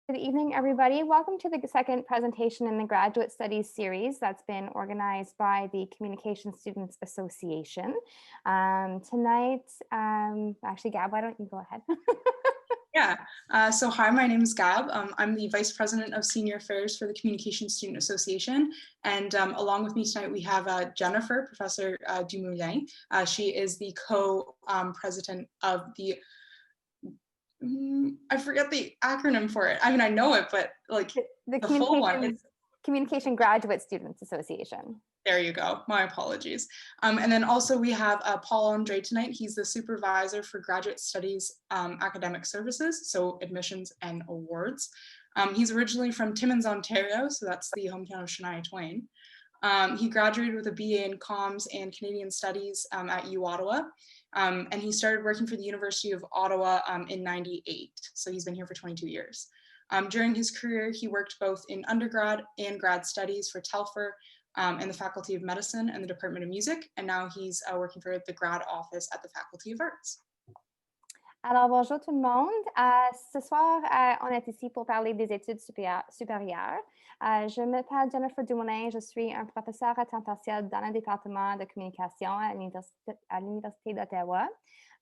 Good evening, everybody. Welcome to the second presentation in the Graduate Studies series that's been organized by the Communication Students Association. Tonight, actually, Gab, why don't you go ahead? So hi, my name is Gab. I'm the Vice President of Senior Affairs for the Communication Student Association. And along with me tonight, we have Jennifer, Professor Dumoulin. She is the co-president of the I forget the acronym for it. I mean, I know it, but like the full one is Communication Graduate Students Association. There you go. My apologies. And then also we have Paul-André tonight. He's the Supervisor for Graduate Studies Academic Services, so admissions and awards. He's originally from Timmins, Ontario, so that's the hometown of Shania Twain. He graduated with a BA in Comms and Canadian Studies at U Ottawa. And he started working for the University of Ottawa in '98. So he's been here for 22 years. During his career, he worked both in undergrad and grad studies for Telfer in the Faculty of Medicine and the Department of Music. And now he's working for the grad office at the Faculty of Arts. Alors, bonjour tout le monde. Ce soir, on est ici pour parler des études supérieures. Je m'appelle Jennifer Dumoulin, je suis un professeur à temps partiel dans le département de communication à l'Université d'Ottawa.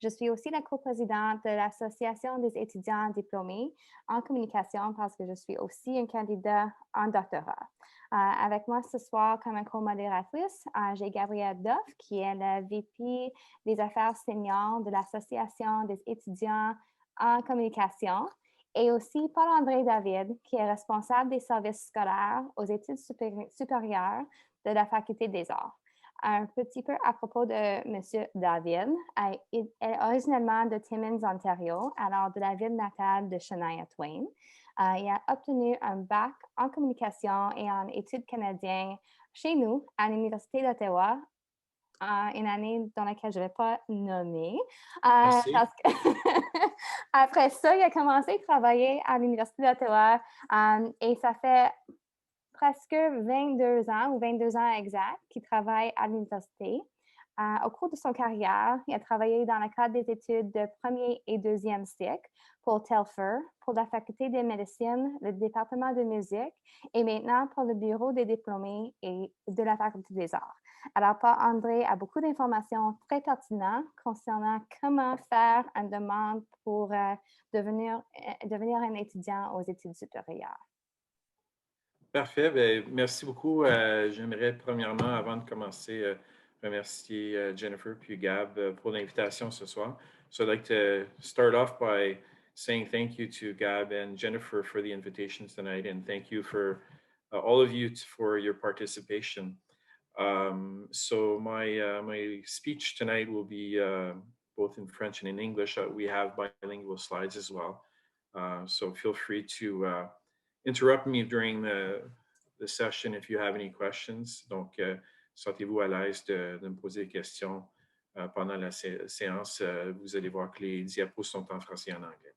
Je suis aussi la coprésidente de l'Association des étudiants diplômés en communication parce que je suis aussi un candidat en doctorat. Avec moi ce soir comme co-modératrice, j'ai Gabrielle Doff, qui est la VP des affaires seniors de l'Association des étudiants en communication, et aussi Paul-André David, qui est responsable des services scolaires aux études supérieures de la Faculté des arts. Un petit peu à propos de M. David, il est originalement de Timmins, Ontario, alors de la ville natale de Shania Twain. Il a obtenu un bac en communication et en études canadiennes chez nous, à l'Université d'Ottawa, une année dans laquelle je ne vais pas nommer. Parce que après ça, il a commencé à travailler à l'Université d'Ottawa et ça fait presque 22 ans, ou 22 ans exact, qu'il travaille à l'université. Au cours de son carrière, il a travaillé dans le cadre des études de premier et deuxième cycle pour Telfer, pour la Faculté de médecine, le département de musique et maintenant pour le bureau des diplômés et de la Faculté des arts. Alors, Paul-André a beaucoup d'informations très pertinentes concernant comment faire une demande pour devenir un étudiant aux études supérieures. Parfait. Bien, merci beaucoup. J'aimerais premièrement, avant de commencer, remercier Jennifer puis Gab pour l'invitation ce soir. So I'd like to start off by saying thank you to Gab and Jennifer for the invitations tonight, and thank you for all of you for your participation. So my speech tonight will be both in French and in English. We have bilingual slides as well. So feel free to interrupt me during the session if you have any questions. Donc, sentez-vous à l'aise de me poser des questions pendant la séance. Vous allez voir que les diapos sont en français et en anglais.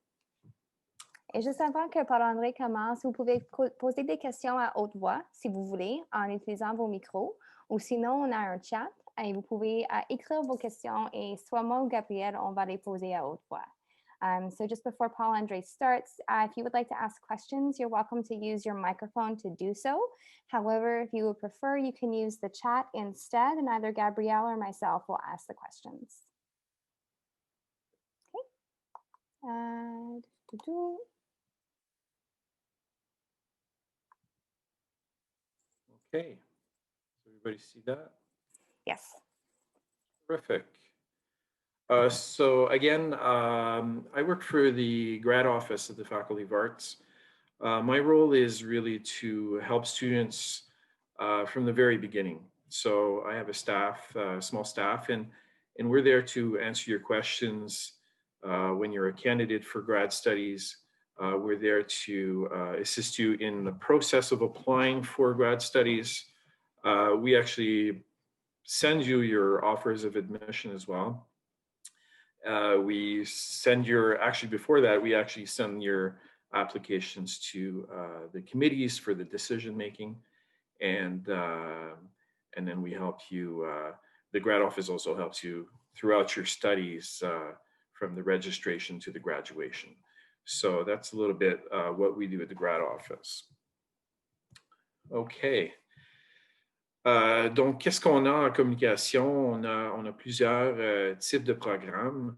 Et juste avant que Paul-André commence, vous pouvez poser des questions à haute voix, si vous voulez, en utilisant vos micros. Ou sinon, on a un chat et vous pouvez écrire vos questions et soit moi ou Gabrielle, on va les poser à haute voix. So just before Paul-André starts, if you would like to ask questions, you're welcome to use your microphone to do so. However, if you would prefer, you can use the chat instead, and either Gabrielle or myself will ask the questions. Okay. Does everybody see that? Yes. Terrific. So again, I work for the grad office at the Faculty of Arts. My role is really to help students from the very beginning. So I have a staff, small staff, and we're there to answer your questions when you're a candidate for grad studies. We're there to assist you in the process of applying for grad studies. We actually send you your offers of admission as well. We send before that, we actually send your applications to the committees for the decision making, and then we help you. The grad office also helps you throughout your studies from the registration to the graduation. So that's a little bit what we do at the grad office. OK. Donc, qu'est-ce qu'on a en communication? On a plusieurs types de programmes.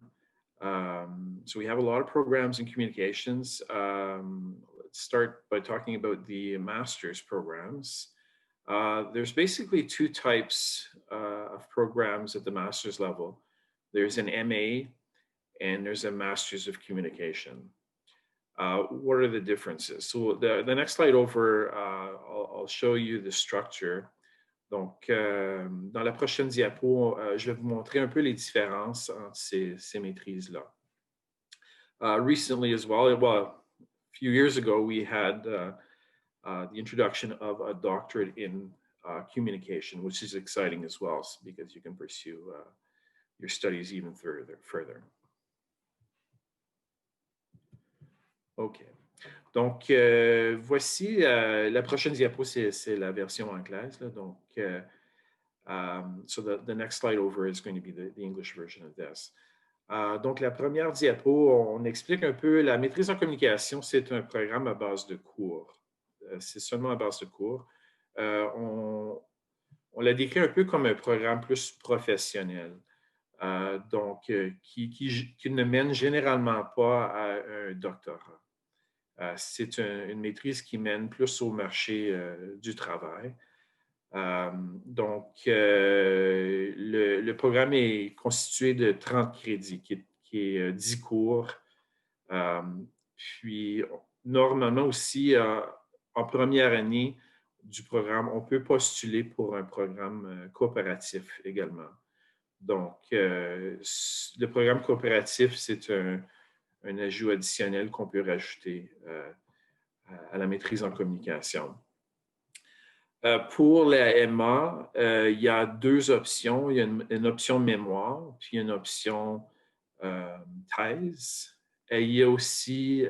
So we have a lot of programs in communications. Let's start by talking about the master's programs. There's basically two types of programs at the master's level. There's an MA and there's a Master's of Communication. What are the differences? So the next slide over, I'll show you the structure. Donc, dans la prochaine diapo, je vais vous montrer un peu les différences entre ces maîtrises-là. Recently as well, a few years ago, we had the introduction of a doctorate in communication, which is exciting as well, because you can pursue your studies even further. OK. Donc, voici la prochaine diapo, c'est la version anglaise. Là, donc, so the next slide over is going to be the English version of this. Donc, la première diapo, on explique un peu la maîtrise en communication. C'est un programme à base de cours. C'est seulement à base de cours. On l'a décrit un peu comme un programme plus professionnel. Donc, qui ne mène généralement pas à un doctorat. C'est une maîtrise qui mène plus au marché du travail. Donc, le programme est constitué de 30 crédits, qui est 10 cours. Puis, normalement aussi, en première année du programme, on peut postuler pour un programme coopératif également. Donc, le programme coopératif, c'est un ajout additionnel qu'on peut rajouter à la maîtrise en communication. Pour la MA, il y a deux options. Il y a une option mémoire, puis une option thèse. Et il y a aussi,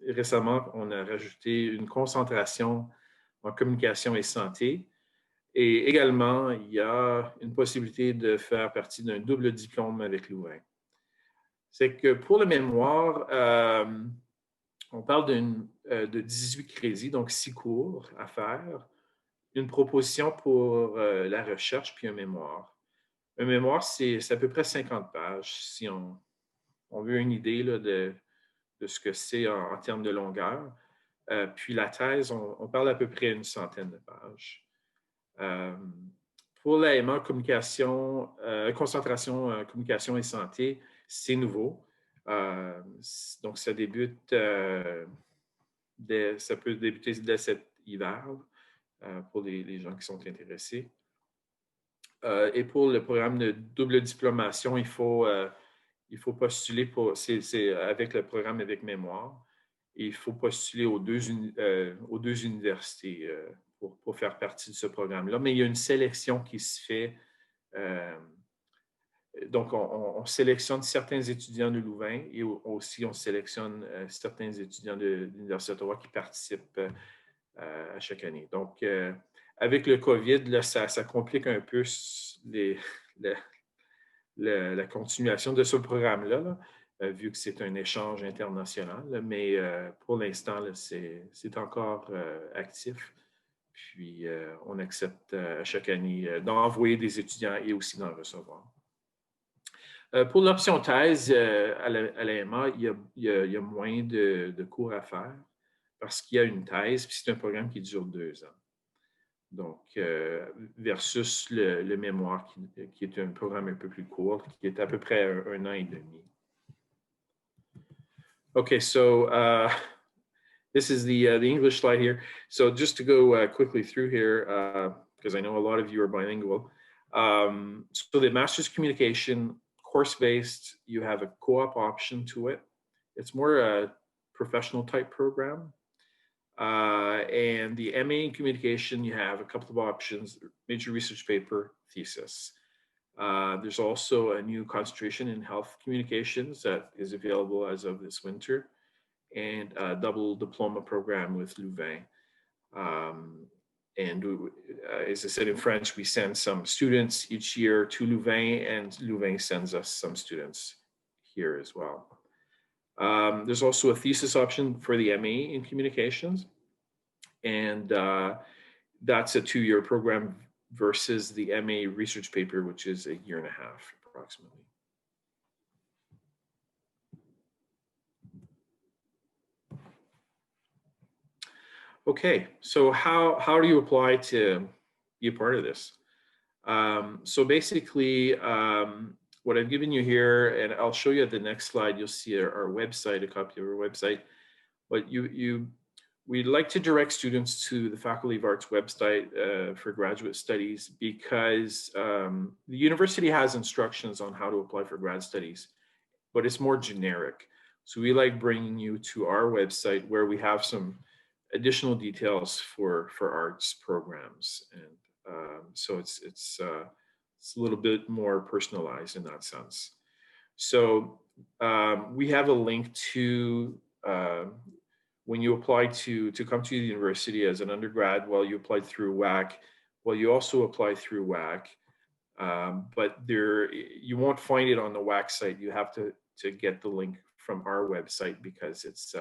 récemment, on a rajouté une concentration en communication et santé. Et également, il y a une possibilité de faire partie d'un double diplôme avec Louvain. C'est que pour le mémoire, on parle de 18 crédits, donc 6 cours à faire, une proposition pour la recherche, puis un mémoire. Un mémoire, c'est à peu près 50 pages, si on veut une idée là, de ce que c'est en termes de longueur. Puis la thèse, on parle à peu près une centaine de pages. Pour la MA, concentration, communication et santé, c'est nouveau. Donc, ça débute, ça peut débuter dès cet hiver pour les gens qui sont intéressés. Et pour le programme de double diplomation, il faut postuler pour, c'est avec le programme avec mémoire, et il faut postuler aux deux universités pour faire partie de ce programme-là. Mais il y a une sélection qui se fait. Donc, on sélectionne certains étudiants de Louvain et aussi on sélectionne certains étudiants de l'Université d'Ottawa qui participent à chaque année. Donc, avec le COVID, là, ça complique un peu la continuation de ce programme-là, là, vu que c'est un échange international. Là, mais pour l'instant, c'est encore actif. Puis, on accepte à chaque année d'envoyer des étudiants et aussi d'en recevoir. Pour l'option thèse, à la MA, il y a moins de cours à faire parce qu'il y a une thèse, puis c'est un programme qui dure 2 ans. Donc, versus le mémoire, qui est un programme un peu plus court, qui est à peu près un an et demi. Okay, so this is the English slide here. So just to go quickly through here, because I know a lot of you are bilingual. So the Master's Communication, course-based, you have a co-op option to it. It's more a professional type program. And the MA in Communication, you have a couple of options: major research paper, thesis. There's also a new concentration in health communications that is available as of this winter, and a double diploma program with Louvain. And as I said in French, we send some students each year to Louvain, and Louvain sends us some students here as well. There's also a thesis option for the MA in communications, and that's a 2-year program versus the MA research paper, which is a 1.5 years approximately. Okay, so how do you apply to be a part of this? So basically, what I've given you here, and I'll show you at the next slide, you'll see our website, a copy of our website. But we'd like to direct students to the Faculty of Arts website for graduate studies, because the university has instructions on how to apply for grad studies, but it's more generic. So we like bringing you to our website where we have some additional details for arts programs, and so it's a little bit more personalized in that sense. So we have a link to when you apply to come to the university as an undergrad. Well, you applied through WAC. Well, you also apply through WAC, but you won't find it on the WAC site. You have to get the link from our website, because it's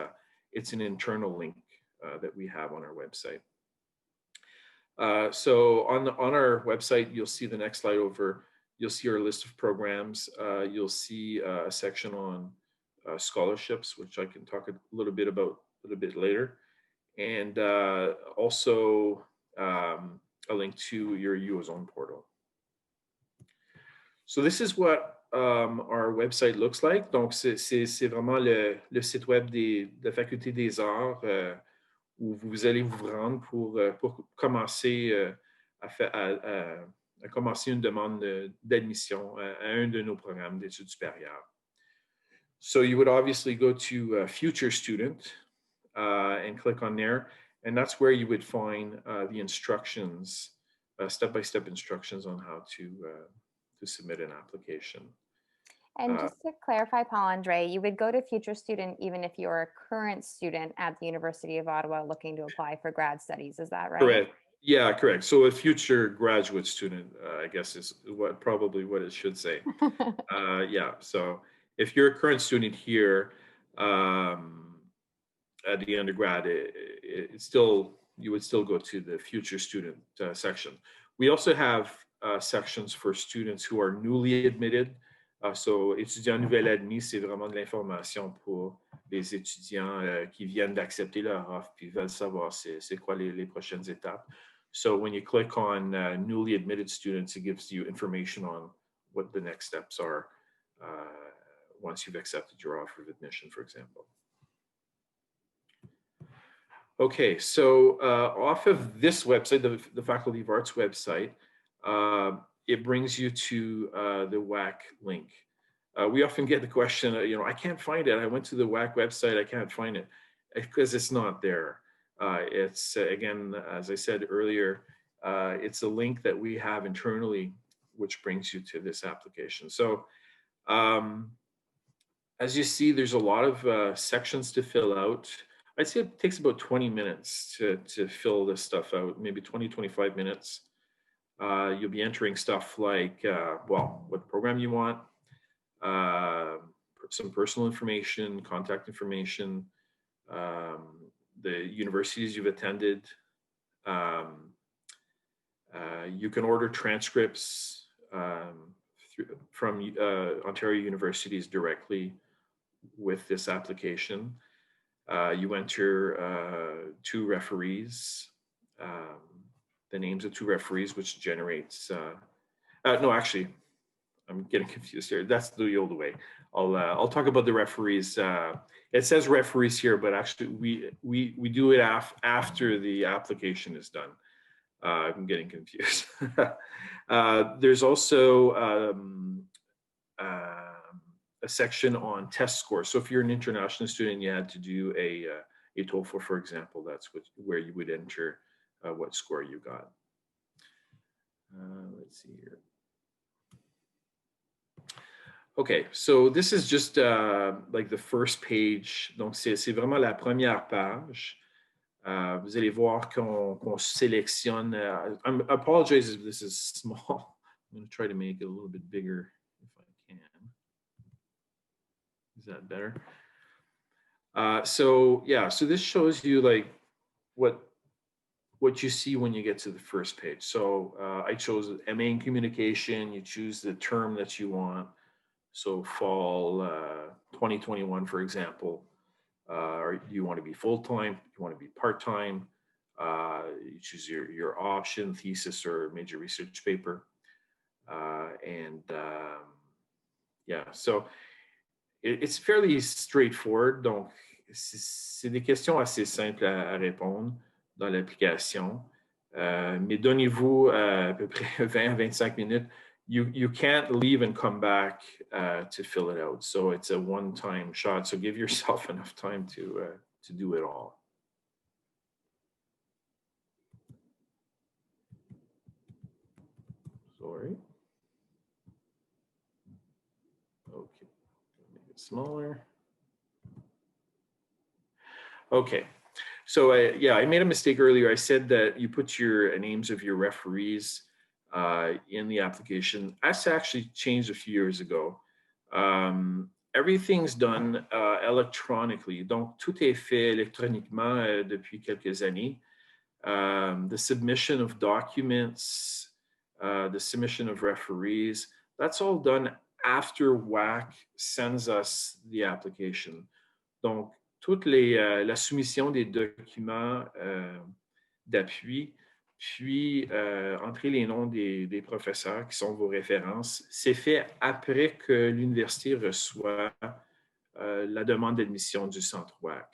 an internal link that we have on our website. So on our website, you'll see the next slide over. You'll see our list of programs. You'll see a section on scholarships, which I can talk a little bit about a little bit later, and also a link to your UOzone portal. So this is what our website looks like. Donc c'est vraiment le site web de la Faculté des Arts, où vous allez vous rendre pour commencer à commencer une demande d'admission à un de nos programmes d'études supérieures. So you would obviously go to Future Student and click on there, and that's where you would find the instructions, step-by-step instructions on how to submit an application. And just to clarify, Paul-André, you would go to Future Student even if you're a current student at the University of Ottawa looking to apply for grad studies, is that right? Correct. Yeah, correct. So a future graduate student, I guess, is probably what it should say. Yeah, so if you're a current student here at the undergrad, you would still go to the Future Student section. We also have sections for students who are newly admitted. So, étudiants nouvel admis, c'est vraiment de l'information pour les étudiants qui viennent d'accepter leur offre puis veulent savoir c'est quoi les prochaines étapes. So, when you click on newly admitted students, it gives you information on what the next steps are once you've accepted your offer of admission, for example. Okay, so off of this website, the Faculty of Arts website, it brings you to the WAC link. We often get the question, I can't find it. I went to the WAC website, I can't find it, because it's not there. It's, again, as I said earlier, it's a link that we have internally, which brings you to this application. So as you see, there's a lot of sections to fill out. I'd say it takes about 20 minutes to fill this stuff out, maybe 20, 25 minutes. You'll be entering stuff like, what program you want, some personal information, contact information, the universities you've attended. You can order transcripts from Ontario universities directly with this application. You enter 2 referees, the names of 2 referees, which generates, no, actually, I'm getting confused here. That's the old way. I'll talk about the referees. It says referees here, but actually we do it after the application is done. I'm getting confused. There's also a section on test scores. So if you're an international student, you had to do a TOEFL, for example, that's where you would enter what score you got. Let's see here. Okay, so this is just like the first page. Donc, c'est vraiment la première page. Vous allez voir qu'on sélectionne. I apologize if this is small. I'm going to try to make it a little bit bigger if I can. Is that better? So this shows you like what you see when you get to the first page. So I chose MA in communication. You choose the term that you want. So fall 2021, for example. Or do you want to be full-time? You want to be part-time? You choose your option, thesis or major research paper. So it's fairly straightforward. Donc, c'est des questions assez simples à répondre dans l'application. Mais donnez-vous à peu près 20 à 25 minutes. You can't leave and come back to fill it out. So it's a one-time shot. So give yourself enough time to do it all. Sorry. Okay, make it smaller. Okay, so I made a mistake earlier. I said that you put your names of your referees in the application. That's actually changed a few years ago. Everything's done electronically. Donc, tout est fait électroniquement depuis quelques années. The submission of documents, the submission of referees, that's all done after WAC sends us the application. Donc, la soumission des documents d'appui, puis entrer les noms des professeurs qui sont vos références, c'est fait après que l'université reçoit la demande d'admission du centre WAC.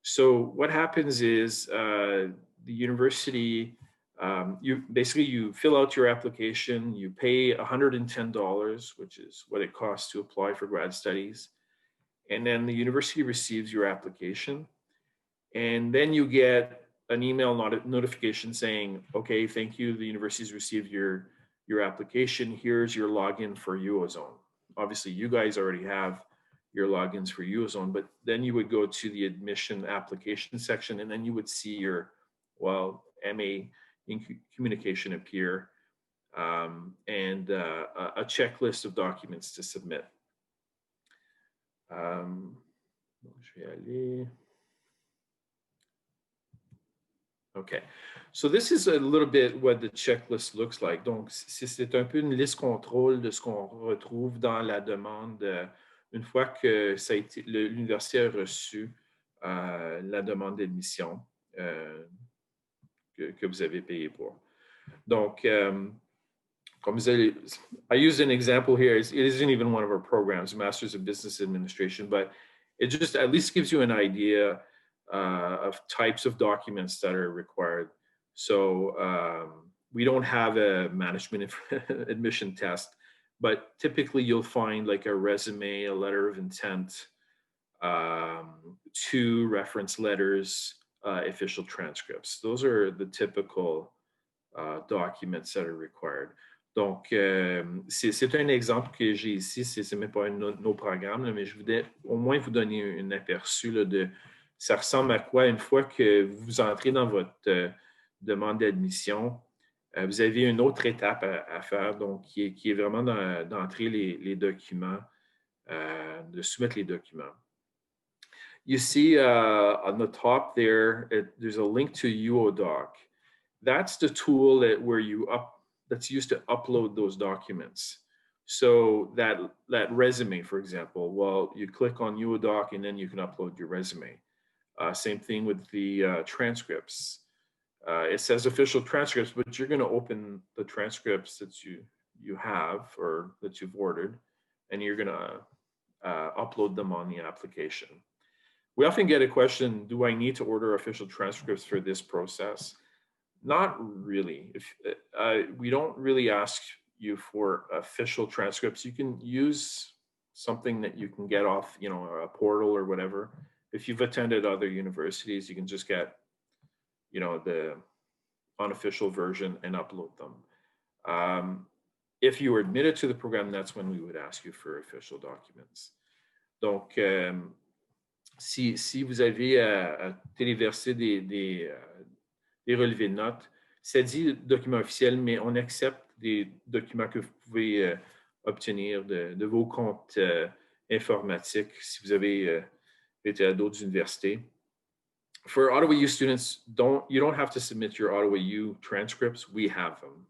So what happens is the university, you fill out your application, you pay $110, which is what it costs to apply for grad studies. And then the university receives your application. And then you get an email notification saying, okay, thank you, the university's received your application. Here's your login for UOzone. Obviously, you guys already have your logins for UOzone, but then you would go to the admission application section, and then you would see your, MA in communication appear, and a checklist of documents to submit. Je vais aller. Okay, so this is a little bit what the checklist looks like. Donc, c'est un peu une liste contrôle de ce qu'on retrouve dans la demande une fois que l'université a reçu la demande d'admission que vous avez payé pour. Donc, comme vous allez, I used an example here. It isn't even one of our programs, Masters of Business Administration, but it just at least gives you an idea of types of documents that are required. So we don't have a management admission test, but typically you'll find like a resume, a letter of intent, 2 reference letters, official transcripts. Those are the typical documents that are required. Donc, c'est un exemple que j'ai ici, c'est même pas nos programmes, là, mais je voulais au moins vous donner un aperçu là, de ça ressemble à quoi une fois que vous entrez dans votre demande d'admission. Vous avez une autre étape à faire, donc qui est vraiment d'entrer les documents, de soumettre les documents. You see on the top there, there's a link to UOdoc. That's the tool that's used to upload those documents. So that resume, for example, well, you click on UOdoc and then you can upload your resume. Same thing with the transcripts. It says official transcripts, but you're going to open the transcripts that you have or that you've ordered, and you're going to upload them on the application. We often get a question, do I need to order official transcripts for this process? Not really. We don't really ask you for official transcripts. You can use something that you can get off, a portal or whatever. If you've attended other universities, you can just get, the unofficial version and upload them. If you were admitted to the program, that's when we would ask you for official documents. Donc, si vous avez à téléverser des relevés de notes, ça dit document officiel, mais on accepte des documents que vous pouvez obtenir de vos comptes informatiques. Si vous avez et à d'autres universités. For Ottawa U students, you don't have to submit your Ottawa U transcripts. We have them.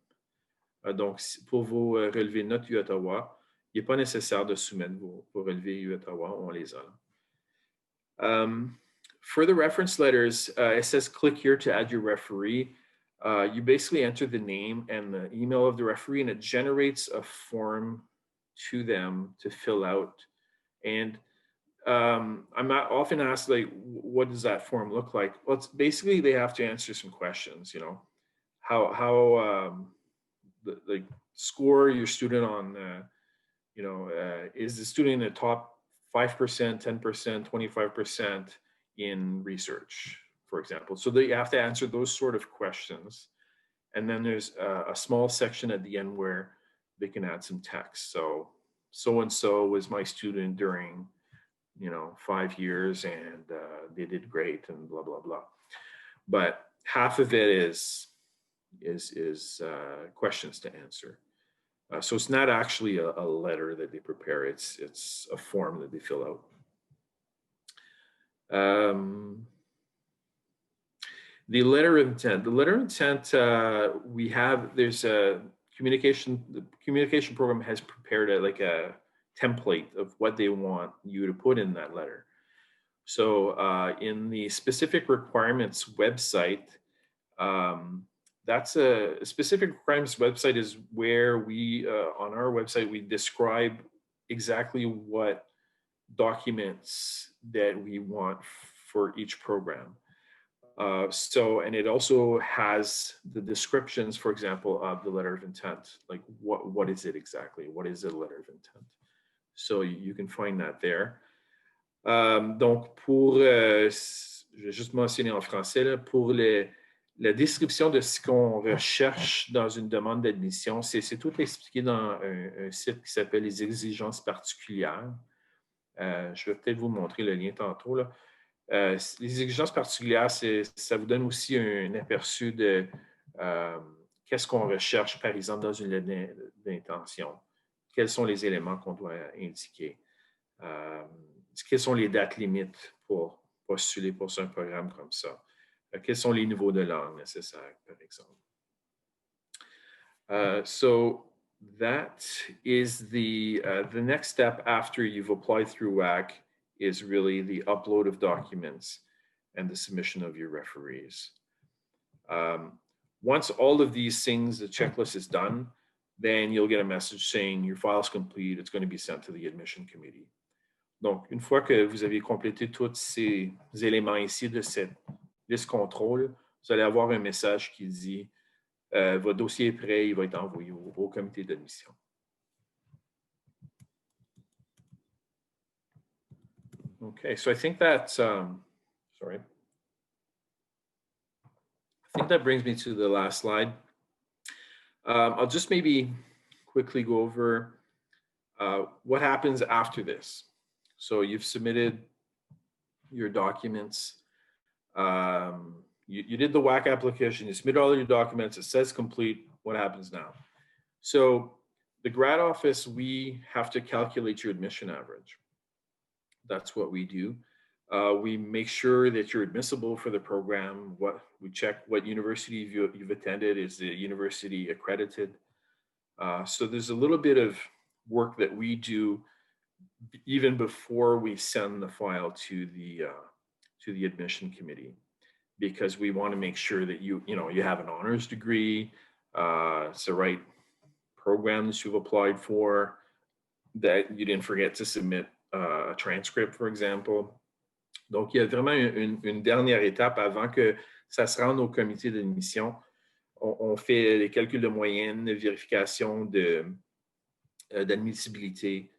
Donc, pour vos relevés notes U-Ottawa, il n'est pas nécessaire de soumettre vos relevés U-Ottawa, on les a. For the reference letters, it says click here to add your referee. You basically enter the name and the email of the referee, and it generates a form to them to fill out. And I'm not often asked, like, what does that form look like? Well, it's basically they have to answer some questions, you know, how like score your student on, you know, is the student in the top 5%, 10%, 25% in research, for example. So they have to answer those sort of questions. And then there's a small section at the end where they can add some text. So-and-so was my student during, you know, 5 years, and they did great, and blah, blah, blah. But half of it is questions to answer. So it's not actually a letter that they prepare. It's a form that they fill out. The letter of intent. The letter of intent, we have, there's a the communication program has prepared like a template of what they want you to put in that letter. So in the specific requirements website, that's a specific requirements website is where we, on our website, we describe exactly what documents that we want for each program. And it also has the descriptions, for example, of the letter of intent, like what is it exactly? What is a letter of intent? So you can find that there. Donc, je vais juste mentionner en français, là, pour la description de ce qu'on recherche dans une demande d'admission, c'est tout expliqué dans un site qui s'appelle les exigences particulières. Je vais peut-être vous montrer le lien tantôt, là. Les exigences particulières, ça vous donne aussi un aperçu de qu'est-ce qu'on recherche, par exemple, dans une lettre d'intention. Quels sont les éléments qu'on doit indiquer? Quelles sont les dates limites pour postuler pour un programme comme ça? Quels sont les niveaux de langue nécessaires, par exemple? So that is the next step after you've applied through WAC is really the upload of documents and the submission of your referees. Once all of these things, the checklist is done, then you'll get a message saying your file is complete. It's going to be sent to the admission committee. Donc, une fois que vous avez complété tous ces éléments ici de cette liste contrôle, vous allez avoir un message qui dit votre dossier est prêt, il va être envoyé au comité d'admission. Okay, so I think that, sorry. I think that brings me to the last slide. I'll just maybe quickly go over what happens after this. So you've submitted your documents. You did the WAC application, you submitted all of your documents, it says complete. What happens now? So the grad office, we have to calculate your admission average. That's what we do. We make sure that you're admissible for the program. We check what university you've attended. Is the university accredited? So there's a little bit of work that we do even before we send the file to the admission committee, because we want to make sure that you have an honors degree, it's the right program that you've applied for, that you didn't forget to submit a transcript, for example. Donc, il y a vraiment une dernière étape avant que ça se rende au comité d'admission. On fait les calculs de moyenne, de vérification d'admissibilité.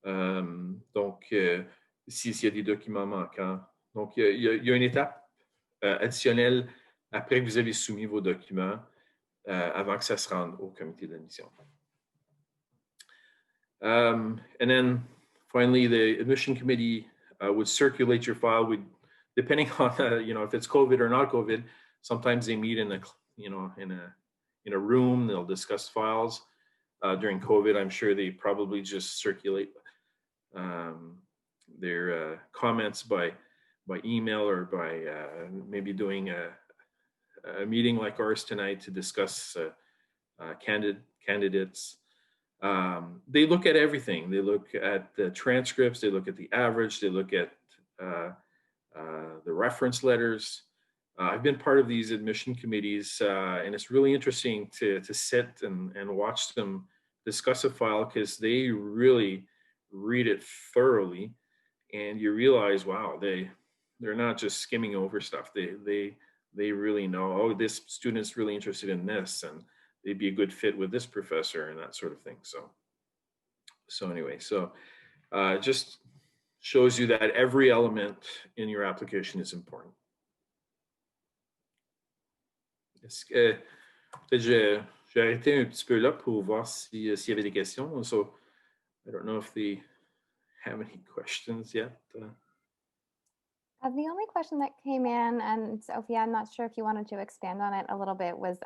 Donc, s'il y a des documents manquants. Donc, il y a une étape additionnelle après que vous avez soumis vos documents avant que ça se rende au comité d'admission. And then, finally, the admission committee would circulate your file. Depending on if it's COVID or not COVID, sometimes they meet in a room. They'll discuss files. During COVID, I'm sure they probably just circulate comments by email or by maybe doing a meeting like ours tonight to discuss candidates. They look at everything. They look at the transcripts, they look at the average, they look at the reference letters. I've been part of these admission committees, and it's really interesting to sit and watch them discuss a file, because they really read it thoroughly, and you realize, wow, they're not just skimming over stuff. They really know, oh, this student's really interested in this, and they'd be a good fit with this professor and that sort of thing. So anyway, just shows you that every element in your application is important. Est-ce que peut-être j'ai arrêté un petit peu là pour voir s'il y avait des questions. So I don't know if they have any questions yet. The only question that came in, and Sophia, I'm not sure if you wanted to expand on it a little bit, was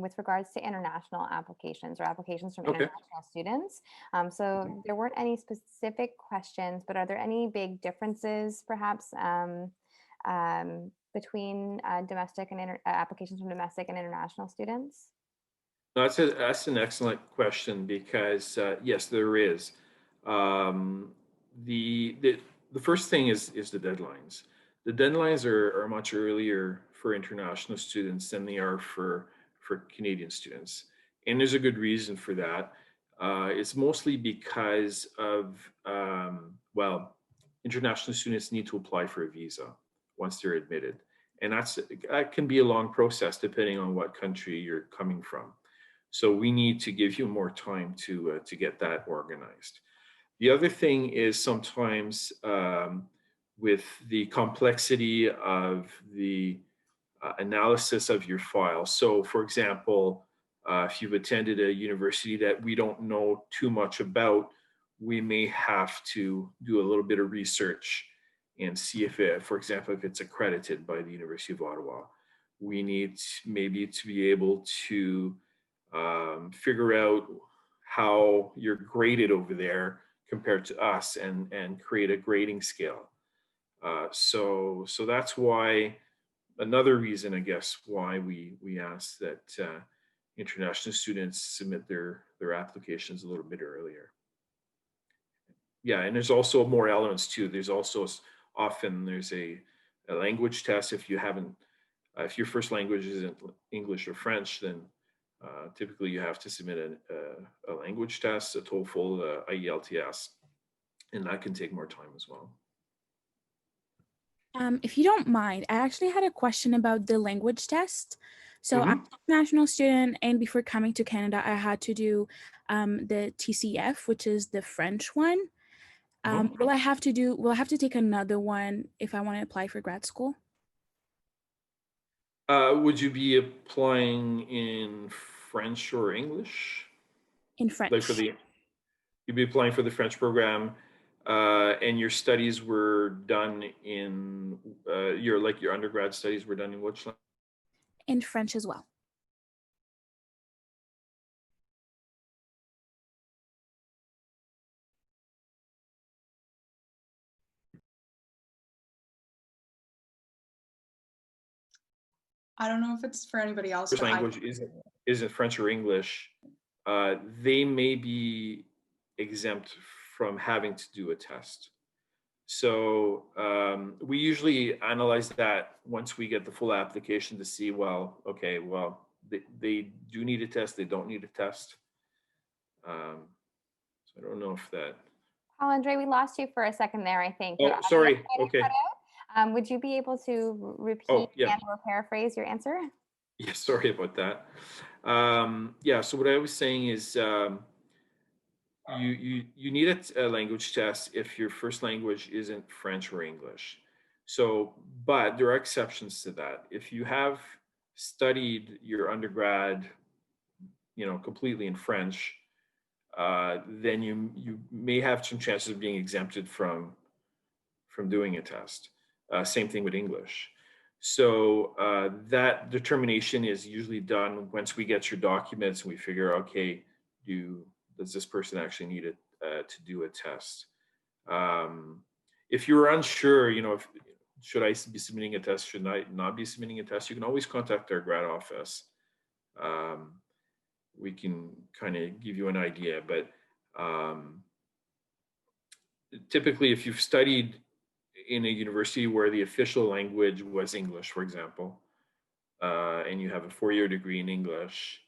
with regards to international applications or applications from international students. So there weren't any specific questions, but are there any big differences perhaps between domestic and applications from domestic and international students? No, that's an excellent question, because yes, there is. The first thing is the deadlines. The deadlines are much earlier for international students than they are for Canadian students. And there's a good reason for that. It's mostly because of, well, international students need to apply for a visa once they're admitted. And that can be a long process depending on what country you're coming from. So we need to give you more time to get that organized. The other thing is sometimes with the complexity of the analysis of your file. So for example, if you've attended a university that we don't know too much about, we may have to do a little bit of research and see if it, for example, if it's accredited by the University of Ottawa. We need maybe to be able to figure out how you're graded over there compared to us, and create a grading scale. So that's why, another reason, I guess, why we ask that international students submit their applications a little bit earlier. Yeah, and there's also more elements too. There's also often there's a language test. If you haven't, if your first language isn't English or French, then typically you have to submit a language test, a TOEFL, IELTS, and that can take more time as well. If you don't mind, I actually had a question about the language test. So I'm an international student, and before coming to Canada, I had to do the TCF, which is the French one. Will I have to take another one if I want to apply for grad school? Would you be applying in French or English? In French. Like you'd be applying for the French program, and your studies were done in your undergrad studies were done in which language? In French as well. I don't know if it's for anybody else. First language isn't French or English. They may be exempt from having to do a test. So we usually analyze that once we get the full application to see, well, okay, well, they do need a test, they don't need a test. So I don't know if that. Paul-André, we lost you for a second there, I think. Oh, sorry. Okay. Would you be able to repeat and or paraphrase your answer? Yeah, sorry about that. Yeah, so what I was saying is you need a language test if your first language isn't French or English. So, but there are exceptions to that. If you have studied your undergrad, completely in French, then you may have some chances of being exempted from doing a test. Same thing with English. So that determination is usually done once we get your documents and we figure, okay, does this person actually need it to do a test? if you're unsure, should I be submitting a test, should I not be submitting a test, you can always contact our grad office. We can kind of give you an idea, but typically if you've studied in a university where the official language was English, for example, and you have a 4-year degree in English,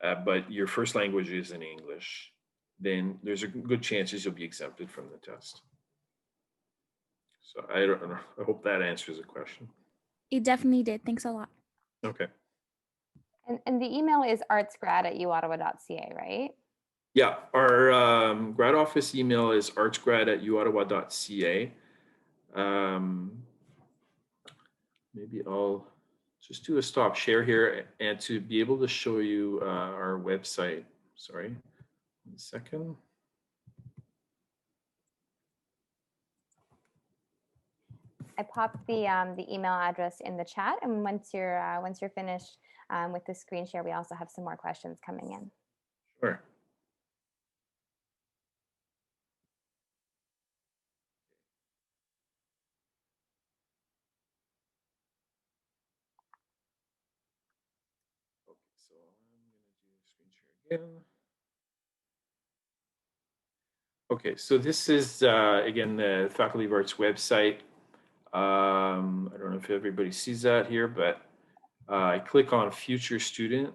but your first language is in English, then there's a good chances you'll be exempted from the test. So I don't know. I hope that answers the question. It definitely did. Thanks a lot. Okay. And the email is artsgrad@uottawa.ca, right? Yeah, our grad office email is artsgrad@uottawa.ca. Maybe I'll just do a stop share here and to be able to show you our website. Sorry, 1 second. I popped the email address in the chat, and once you're finished with the screen share, we also have some more questions coming in. Sure. Okay, so I'm going to do screen share again. Okay, so this is again the Faculty of Arts website. I don't know if everybody sees that here, but I click on Future Student.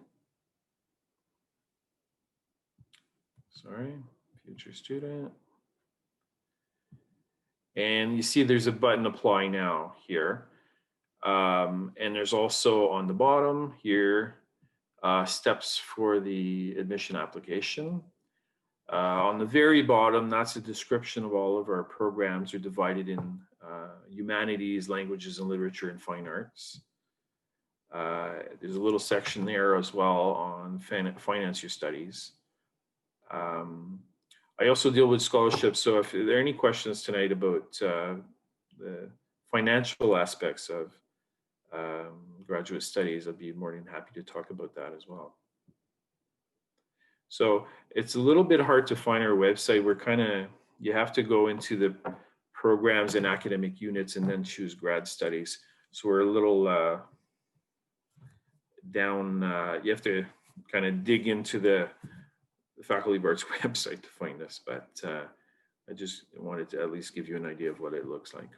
Sorry, Future Student. And you see there's a button Apply Now here. And there's also on the bottom here, steps for the admission application. On the very bottom, that's a description of all of our programs. Are divided in humanities, languages and literature, and fine arts. There's a little section there as well on finance your studies. I also deal with scholarships, so if there are any questions tonight about the financial aspects of graduate studies, I'd be more than happy to talk about that as well. So it's a little bit hard to find our website. You have to go into the programs and academic units and then choose grad studies. So we're a little down, you have to kind of dig into the Faculty of Arts website to find us, but I just wanted to at least give you an idea of what it looks like.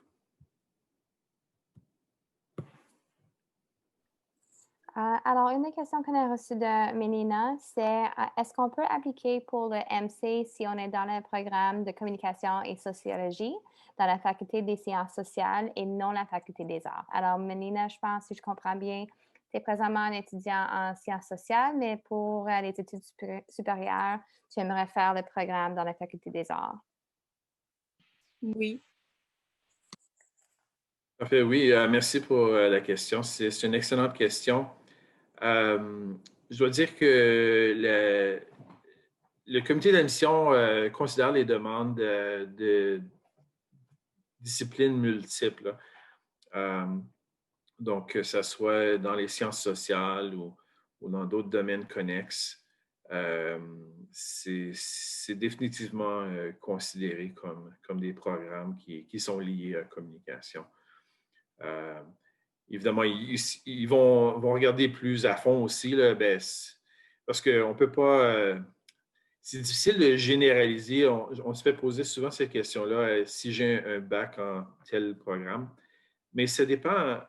Alors, une des questions qu'on a reçues de Mélina, c'est est-ce qu'on peut appliquer pour le MC si on est dans le programme de communication et sociologie dans la Faculté des sciences sociales et non la Faculté des arts? Alors, Mélina, je pense, si je comprends bien, tu es présentement un étudiant en sciences sociales, mais pour les études supérieures, tu aimerais faire le programme dans la Faculté des arts. Oui. Parfait, oui, merci pour la question. C'est une excellente question. Je dois dire que le comité d'admission considère les demandes de disciplines multiples. Donc, que ce soit dans les sciences sociales ou dans d'autres domaines connexes, c'est définitivement considéré comme des programmes qui sont liés à la communication. Évidemment, ils vont regarder plus à fond aussi, là, parce qu'on ne peut pas... c'est difficile de généraliser. On se fait poser souvent cette question-là, si j'ai un bac en tel programme. Mais ça dépend.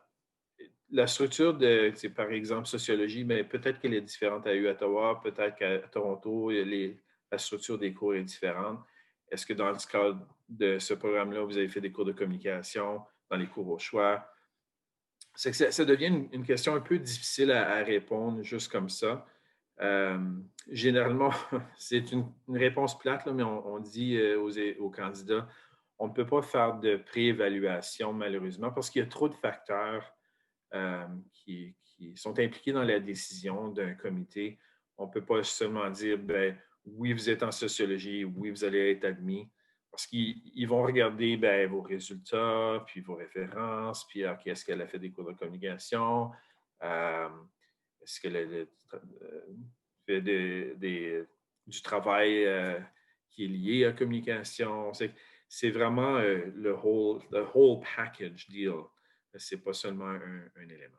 La structure de, par exemple, sociologie, mais peut-être qu'elle est différente à Ottawa, peut-être qu'à Toronto, la structure des cours est différente. Est-ce que dans le cadre de ce programme-là, vous avez fait des cours de communication, dans les cours au choix? Ça devient une question un peu difficile à répondre juste comme ça. Généralement, c'est une réponse plate, là, mais on dit aux candidats, on ne peut pas faire de préévaluation malheureusement parce qu'il y a trop de facteurs qui sont impliqués dans la décision d'un comité. On ne peut pas seulement dire, oui, vous êtes en sociologie, oui, vous allez être admis. Parce qu'ils vont regarder vos résultats, puis vos références, puis OK, est-ce qu'elle a fait des cours de communication? Est-ce qu'elle a fait du travail qui est lié à la communication? c'est vraiment the whole package deal. C'est pas seulement un élément.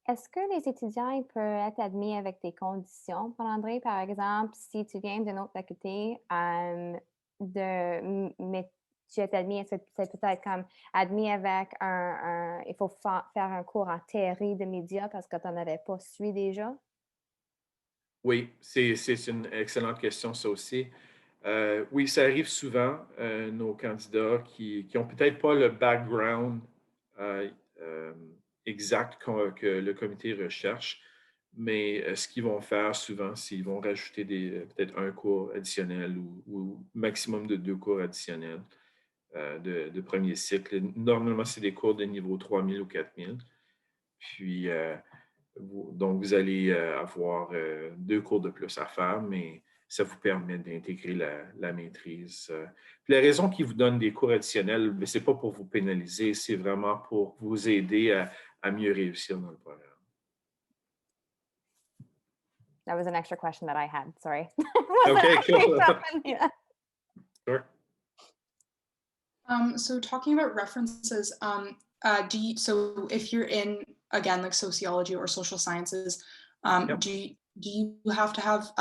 Est-ce que les étudiants ils peuvent être admis avec des conditions, Paul-André? Par exemple, si tu viens d'une autre faculté, mais tu es admis, c'est peut-être comme admis avec il faut faire un cours en théorie de médias parce que tu n'en avais pas suivi déjà? Oui, c'est une excellente question, ça aussi. Oui, ça arrive souvent, nos candidats qui n'ont peut-être pas le background euh, euh, exact que le comité recherche, mais ce qu'ils vont faire souvent, c'est qu'ils vont rajouter peut-être un cours additionnel ou maximum de 2 cours additionnels de premier cycle. Normalement, c'est des cours de niveau 3000 ou 4000. Puis, donc, vous allez avoir 2 cours de plus à faire, mais ça vous permet d'intégrer la maîtrise. Puis la raison qu'ils vous donnent des cours additionnels, ce n'est pas pour vous pénaliser, c'est vraiment pour vous aider à mieux réussir dans le programme. That was an extra question that I had, sorry. Okay, cool. Sure. So talking about references, so if you're in, again, like sociology or social sciences, Yep. do you have to have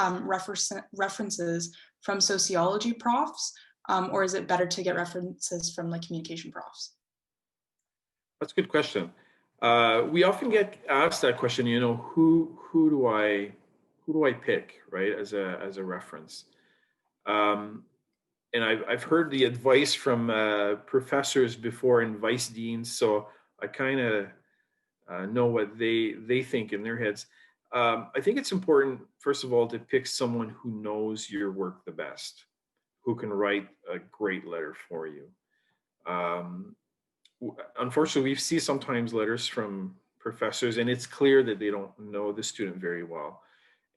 references from sociology profs, or is it better to get references from like communication profs? That's a good question. We often get asked that question, who do I pick, right, as a reference? And I've heard the advice from professors before and vice deans, so I kind of know what they think in their heads. I think it's important, first of all, to pick someone who knows your work the best, who can write a great letter for you. Unfortunately, we see sometimes letters from professors, and it's clear that they don't know the student very well,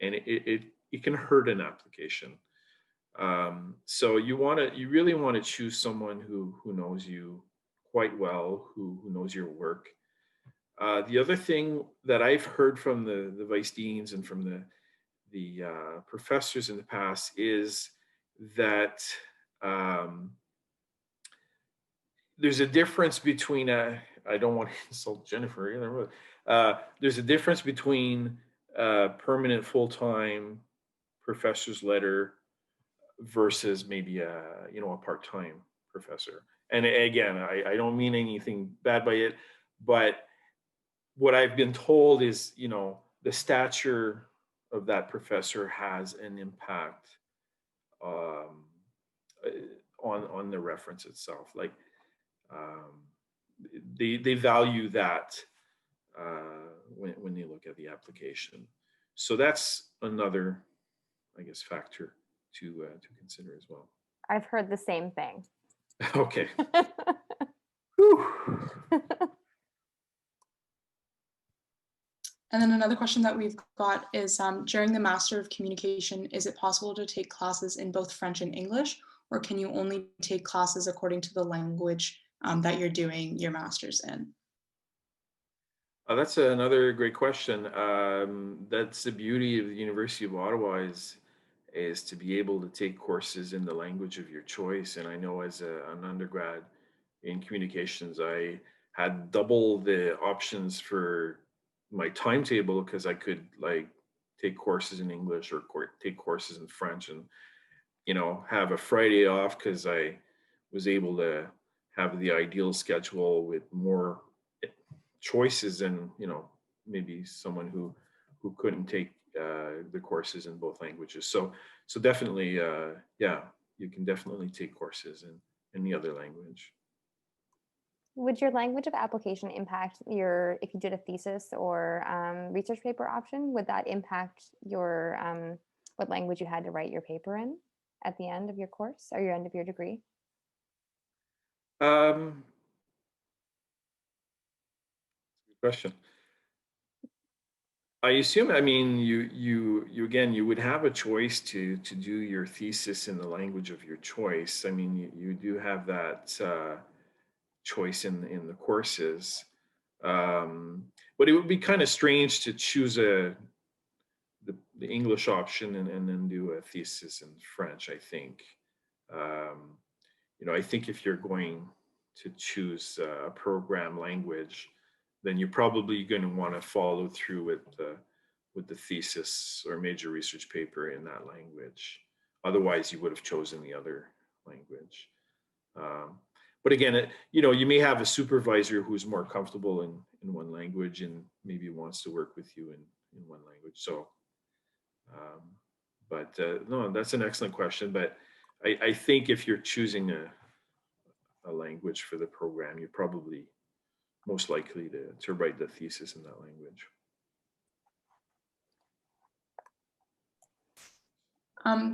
and it can hurt an application. So you really want to choose someone who knows you quite well, who knows your work. The other thing that I've heard from the vice deans and from the professors in the past is that there's a difference between I don't want to insult Jennifer either, but there's a difference between permanent full-time professor's letter versus maybe a part-time professor. And again, I don't mean anything bad by it, but what I've been told is, the stature of that professor has an impact on the reference itself. Like they value that when they look at the application. So that's another, I guess, factor to consider as well. I've heard the same thing. Okay. And then another question that we've got is, during the Master of Communication, is it possible to take classes in both French and English, or can you only take classes according to the language that you're doing your master's in? That's another great question. That's the beauty of the University of Ottawa is to be able to take courses in the language of your choice. And I know as an undergrad in communications, I had double the options for my timetable because I could take courses in English or take courses in French and, have a Friday off because I was able to have the ideal schedule with more choices and, maybe someone who couldn't take the courses in both languages. So definitely, yeah, you can definitely take courses in the other language. Would your language of application impact if you did a thesis or research paper option, would that impact your what language you had to write your paper in at the end of your course or your end of your degree? Good question. I assume, you would have a choice to do your thesis in the language of your choice. I mean, you do have that choice in the courses. But it would be kind of strange to choose the English option and then do a thesis in French, I think. I think if you're going to choose a program language, then you're probably going to want to follow through with the thesis or major research paper in that language. Otherwise, you would have chosen the other language. But again, you may have a supervisor who's more comfortable in one language and maybe wants to work with you in one language. So, no, that's an excellent question. But I think if you're choosing a language for the program, you're probably most likely to write the thesis in that language.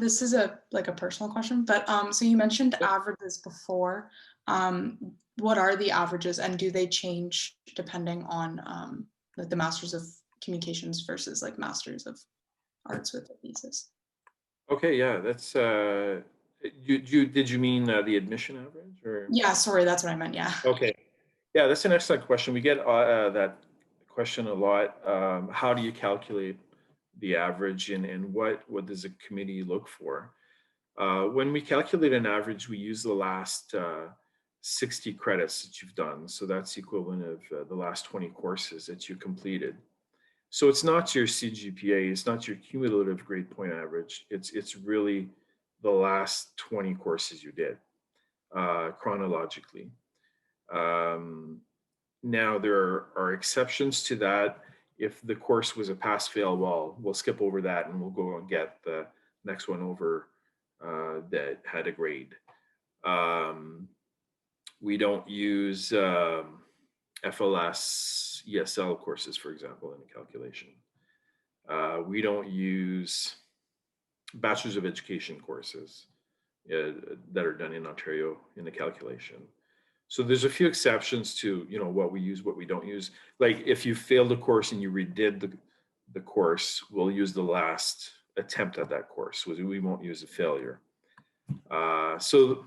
This is a personal question, but so you mentioned averages before. What are the averages, and do they change depending on like the Masters of Communications versus like Masters of Arts with the thesis? Okay, yeah, that's did you mean the admission average, or? Yeah, sorry, that's what I meant. Yeah. Okay, yeah, that's an excellent question. We get that question a lot. How do you calculate the average, and what does a committee look for? When we calculate an average, we use the last 60 credits that you've done. So that's the equivalent of the last 20 courses that you completed. So it's not your CGPA, it's not your cumulative grade point average. It's really the last 20 courses you did chronologically. Now there are exceptions to that. If the course was a pass-fail, well, we'll skip over that and we'll go and get the next one over that had a grade. We don't use FLS, ESL courses, for example, in the calculation. We don't use Bachelor's of Education courses that are done in Ontario in the calculation. So there's a few exceptions to, what we use, what we don't use. Like if you failed a course and you redid the course, we'll use the last attempt at that course. We won't use a failure. So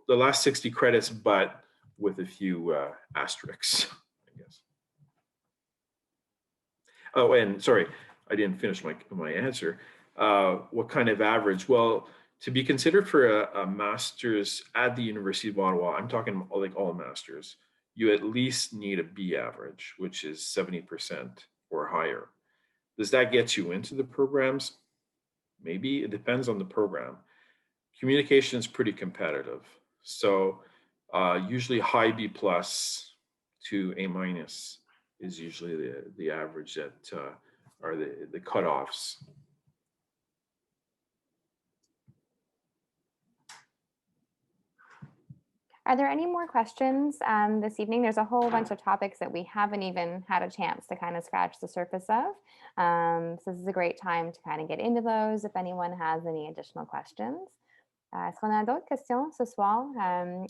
the last 60 credits, but with a few asterisks, I guess. Oh, and sorry, I didn't finish my answer. What kind of average? Well, to be considered for a master's at the University of Ottawa, I'm talking like all masters, you at least need a B average, which is 70% or higher. Does that get you into the programs? Maybe. It depends on the program. Communication is pretty competitive. So usually high B plus to A minus is usually the average that are the cutoffs. Are there any more questions this evening? There's a whole bunch of topics that we haven't even had a chance to kind of scratch the surface of. So this is a great time to kind of get into those if anyone has any additional questions. Est-ce qu'on a d'autres questions ce soir?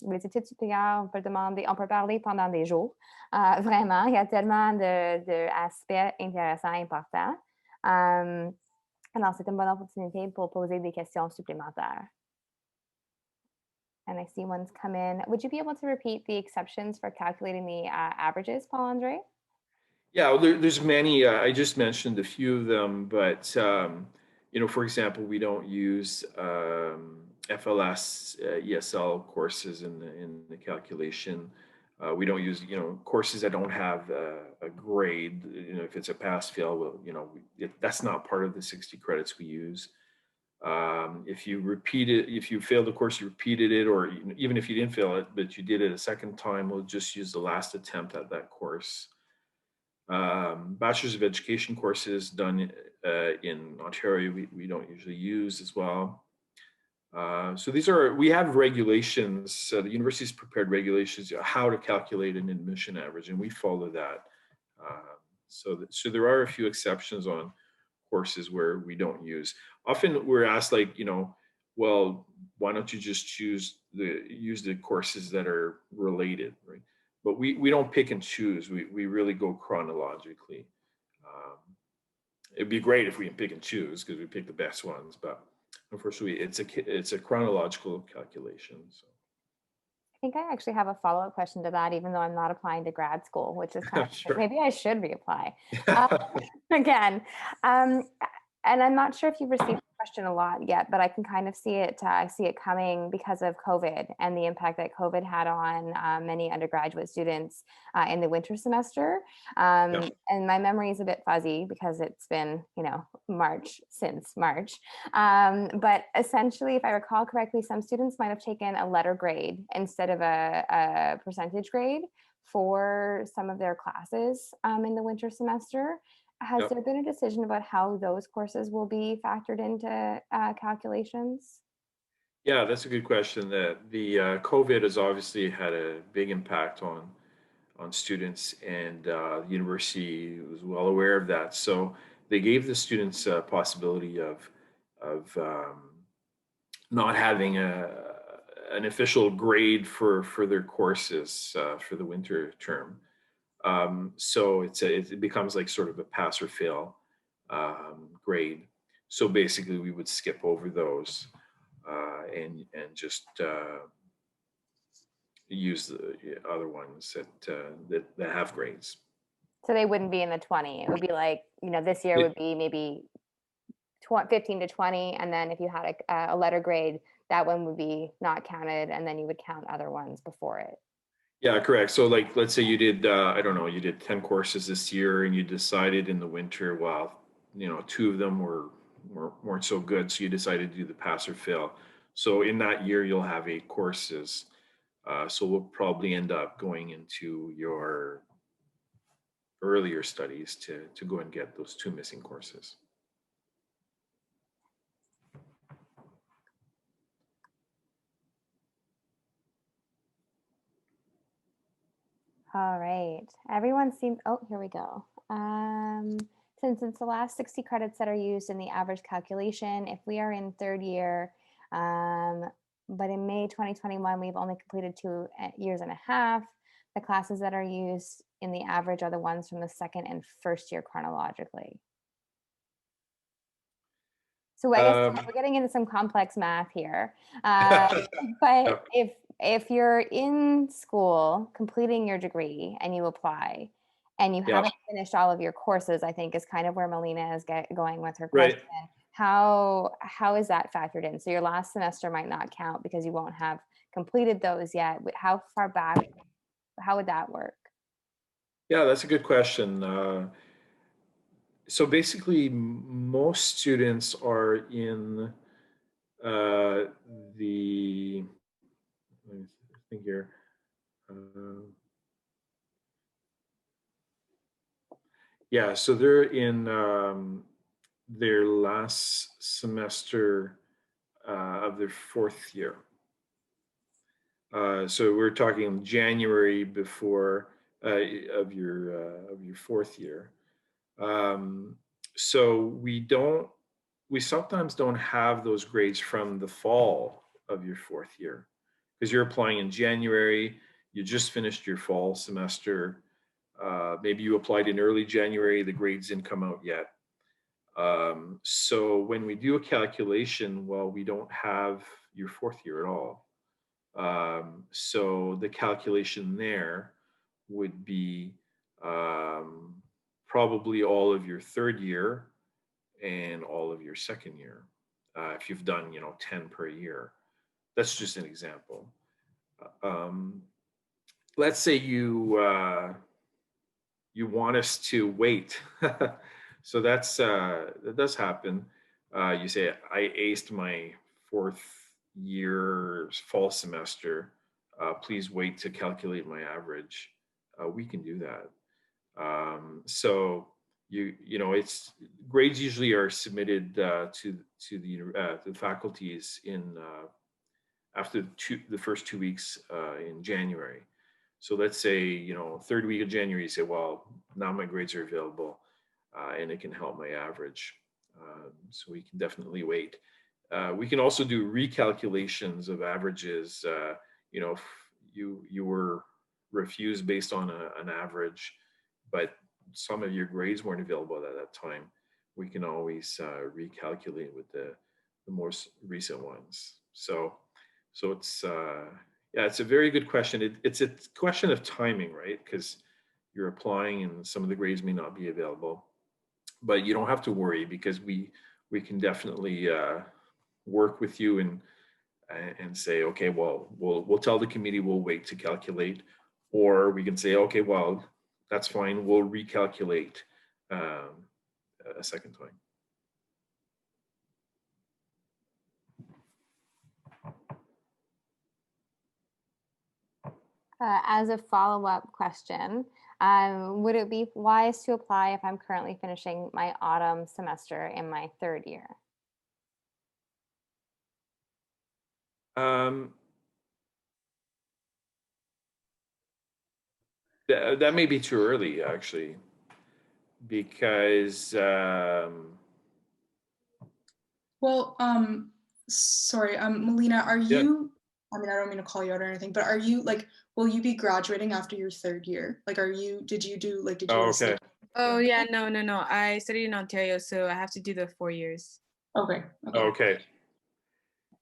Les études supérieures, on peut parler pendant des jours. Vraiment, il y a tellement d'aspects intéressants et importants. Alors, c'est une bonne opportunité pour poser des questions supplémentaires. And I see one's come in. Would you be able to repeat the exceptions for calculating the averages, Paul-André? Yeah, well, there's many. I just mentioned a few of them, but for example, we don't use FLS, ESL courses in the calculation. We don't use courses that don't have a grade. If it's a pass-fail, well, that's not part of the 60 credits we use. If you failed the course, you repeated it, or even if you didn't fail it, but you did it a second time, we'll just use the last attempt at that course. Bachelor's of Education courses done in Ontario, we don't usually use as well. So we have regulations, the university's prepared regulations, how to calculate an admission average, and we follow that. So there are a few exceptions on courses where we don't use. Often we're asked well, why don't you just use the courses that are related, right? But we don't pick and choose. We really go chronologically. It'd be great if we can pick and choose because we pick the best ones, but unfortunately it's a chronological calculation. So. I think I actually have a follow-up question to that, even though I'm not applying to grad school, which is kind of, Sure. Maybe I should reapply again. And I'm not sure if you've received question a lot yet, but I can kind of see it. I see it coming because of COVID and the impact that COVID had on many undergraduate students in the winter semester. And my memory is a bit fuzzy because it's been, since March. But essentially, if I recall correctly, some students might have taken a letter grade instead of a percentage grade for some of their classes in the winter semester. Has there been a decision about how those courses will be factored into calculations? Yeah, that's a good question. The COVID has obviously had a big impact on students, and the university was well aware of that. So they gave the students a possibility of not having an official grade for their courses for the winter term. So it becomes like sort of a pass or fail grade. So basically, we would skip over those and just use the other ones that have grades. So they wouldn't be in the 20. It would be like, this year would be maybe 15 to 20, and then if you had a letter grade, that one would be not counted, and then you would count other ones before it. Yeah, correct. So like, let's say you did, I don't know, you did 10 courses this year, and you decided in the winter, well, 2 of them weren't so good. So you decided to do the pass or fail. So in that year, you'll have 8 courses. So we'll probably end up going into your earlier studies to go and get those 2 missing courses. All right, everyone seems, here we go. Since it's the last 60 credits that are used in the average calculation, if we are in 3rd year, but in May 2021, we've only completed 2 years and a half, the classes that are used in the average are the ones from the 2nd and 1st year chronologically. So I guess we're getting into some complex math here, but if you're in school completing your degree and you apply and you haven't finished all of your courses, I think is kind of where Melina is going with her question. Right. How is that factored in? So your last semester might not count because you won't have completed those yet. How far back, how would that work? Yeah, that's a good question. So basically, most students are in let me think here. Yeah, so they're in their last semester of their 4th year. So we're talking January before of your 4th year. So we sometimes don't have those grades from the fall of your 4th year because you're applying in January. You just finished your fall semester. Maybe you applied in early January. The grades didn't come out yet. So when we do a calculation, well, we don't have your 4th year at all. So the calculation there would be probably all of your 3rd year and all of your 2nd year. If you've done, 10 per year. That's just an example. Let's say you want us to wait. So that does happen. You say, I aced my 4th year fall semester. Please wait to calculate my average. We can do that. So it's grades usually are submitted to the faculties in after the first 2 weeks in January. So let's say 3rd week of January, you say, well, now my grades are available, and it can help my average. So we can definitely wait. We can also do recalculations of averages. If you were refused based on an average, but some of your grades weren't available at that time, we can always recalculate with the most recent ones. So it's it's a very good question. It's a question of timing, right? Because you're applying and some of the grades may not be available, but you don't have to worry because we we can definitely work with you and say, okay, well, we'll tell the committee we'll wait to calculate, or we can say, okay, well, that's fine, we'll recalculate a second time. As a follow-up question, would it be wise to apply if I'm currently finishing my autumn semester in my third year? That may be too early, actually, because well, sorry, Melina, are you, I mean, I don't mean to call you out or anything, but are you like, will you be graduating after your third year? Like, did you do, like, did you? Oh, okay. Oh yeah, no. I studied in Ontario, so I have to do the 4 years. Okay. Okay.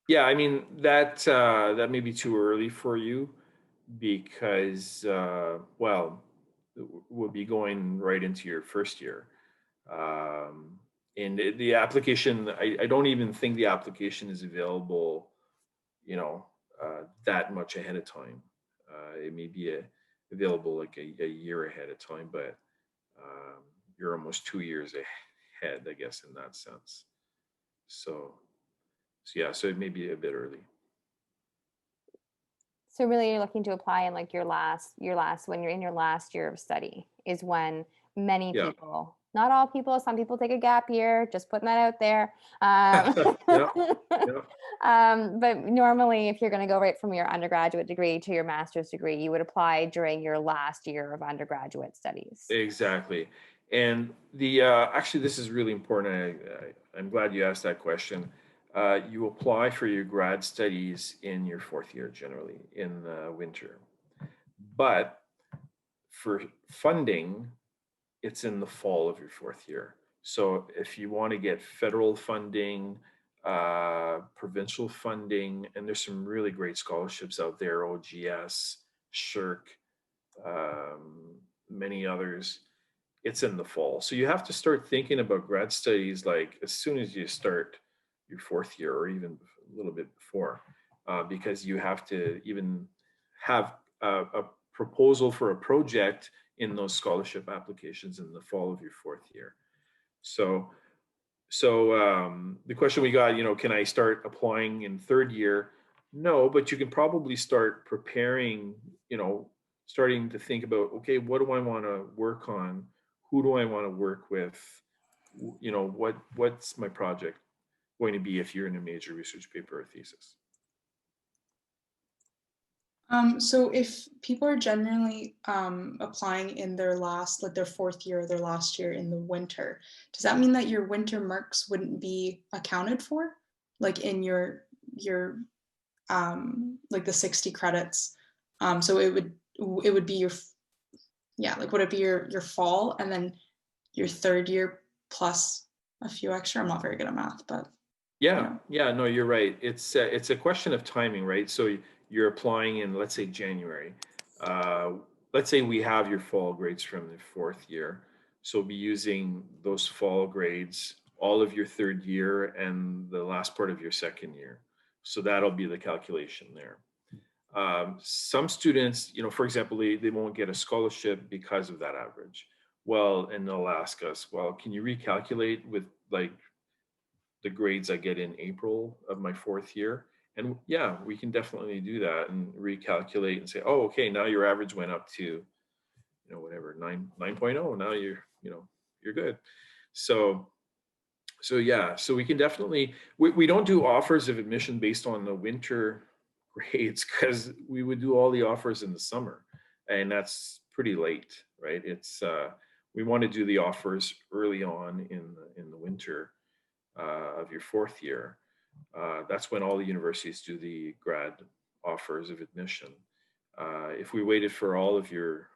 Yeah, I mean, that may be too early for you because, well, we'll be going right into your first year. And the application, I don't even think the application is available, that much ahead of time. It may be available like a year ahead of time, but you're almost 2 years ahead, I guess, in that sense. So yeah, so it may be a bit early. So really you're looking to apply in like your last, when you're in your last year of study is when many people, not all people, some people take a gap year, just putting that out there. But normally if you're going to go right from your undergraduate degree to your master's degree, you would apply during your last year of undergraduate studies. Exactly. And the actually, this is really important. I'm glad you asked that question. You apply for your grad studies in your fourth year, generally in the winter. But for funding, it's in the fall of your fourth year. So if you want to get federal funding, provincial funding, and there's some really great scholarships out there, OGS, SHRC, many others, it's in the fall. So you have to start thinking about grad studies like as soon as you start your fourth year or even a little bit before, because you have to even have a proposal for a project in those scholarship applications in the fall of your fourth year. So the question we got, can I start applying in third year? No, but you can probably start preparing, starting to think about, okay, what do I want to work on? Who do I want to work with? What's my project going to be if you're in a major research paper or thesis? So if people are generally applying in their last, like their fourth year or their last year in the winter, does that mean that your winter marks wouldn't be accounted for, like in your like the 60 credits? So it would be your, like would it be your fall and then your third year plus a few extra? I'm not very good at math, but yeah, no, you're right. It's a question of timing, right? So you're applying in, let's say, January. Let's say we have your fall grades from the fourth year. So be using those fall grades all of your third year and the last part of your second year. So that'll be the calculation there. Some students, for example, they won't get a scholarship because of that average. Well, and they'll ask us, well, can you recalculate with like the grades I get in April of my fourth year? And yeah, we can definitely do that and recalculate and say, oh, okay, now your average went up to, whatever, 9.0. Now you're good. So yeah, so we can definitely, we don't do offers of admission based on the winter grades because we would do all the offers in the summer, and that's pretty late, right? It's we want to do the offers early on in the winter of your fourth year. That's when all the universities do the grad offers of admission. If we waited for all of your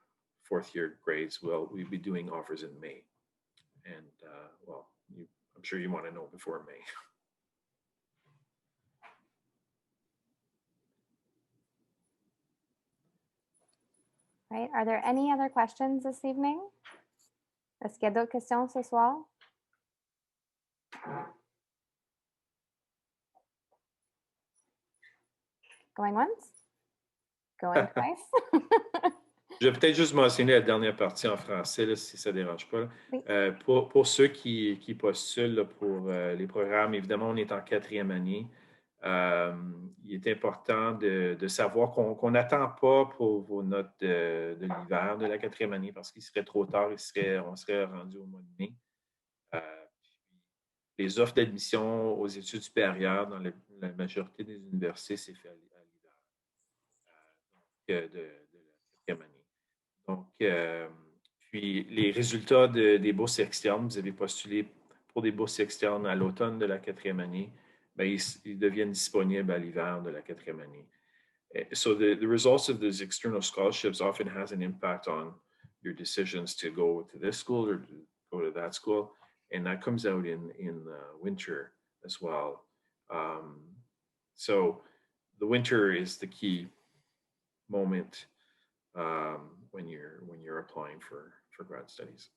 fourth year grades, well, we'd be doing offers in May. And well, I'm sure you want to know before May. Right, are there any other questions this evening? Est-ce qu'il y a d'autres questions ce soir? Going once? Going twice? Je vais peut-être juste mentionner la dernière partie en français, là, si ça ne dérange pas. Oui. Pour ceux qui postulent là, pour les programmes, évidemment, on est en 4e année. Il est important de savoir qu'on n'attend pas pour vos notes de l'hiver de la 4e année parce qu'il serait trop tard, on serait rendu au mois de mai. Les offres d'admission aux études supérieures dans la majorité des universités, c'est fait à l'hiver de la 4e année. Donc, puis les résultats des bourses externes, vous avez postulé pour des bourses externes à l'automne de la 4e année, ben, ils deviennent disponibles à l'hiver de la 4e année. So the results of those external scholarships often has an impact on your decisions to go to this school or to go to that school. And that comes out in winter as well. So the winter is the key moment when you're applying for grad studies.